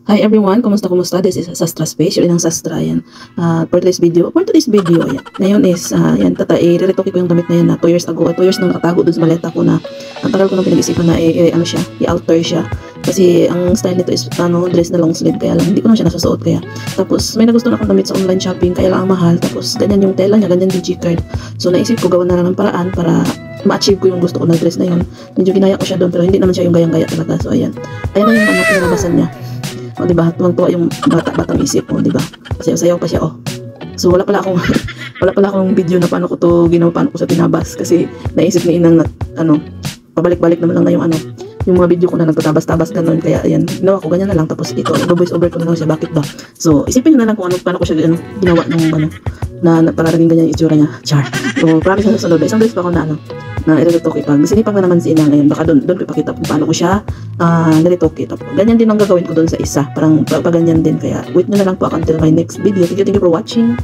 Hi everyone, kumusta? This is Sastra Space, yun ang Sastra, yan. For today's video, yan. Ngayon is, yan, i-retoke ko yung damit na yan na 2 years ago. 2 years nang nakatago dun sa maleta ko na, ang tagal ko nang pinag-isipan na ano siya, i-alter siya. Kasi ang style nito is, dress na long sleeve, kaya lang, hindi ko na siya nasusuot kaya. Tapos, may nagustuhan akong damit sa online shopping, kaya lang ang mahal. Tapos, ganyan yung tela niya, ganyan yung G-card. So, naisip ko, gawa na lang ng paraan para ma-achieve ko yung gusto ko na dress na yun. Medyo ginaya ko siya doon, pero hindi naman siya yung gayang-gaya talaga. So, ayan. Ayan na yung pinalabasan niya. O, diba? Tuwang-tuwa yung batang isip ko, diba? Sayaw-sayaw pa siya, oh. So, wala pala akong video na paano ko to ginawa, paano ko sa tinabas. Kasi, naisip ni Inang na, pabalik-balik naman lang na yung mga video ko na nagtatabas-tabas ganun. Kaya, ayan, ginawa ko, ganyan na lang. Tapos, ito, voice over ko na lang siya. Bakit ba? So, isipin nyo na lang kung paano ko siya ginawa nung, na para naging ganyan yung itsura niya. Char. So, promise na sa loob. Isang beses pa ako na i-retoke pag sinipag na naman si Inang, ngayon baka doon ko ipakita kung paano ko siya niretoke. Ganyan din ang gagawin ko doon sa isa, parang ganyan din. Kaya wait nyo na lang po ako until my next video. Thank you for watching.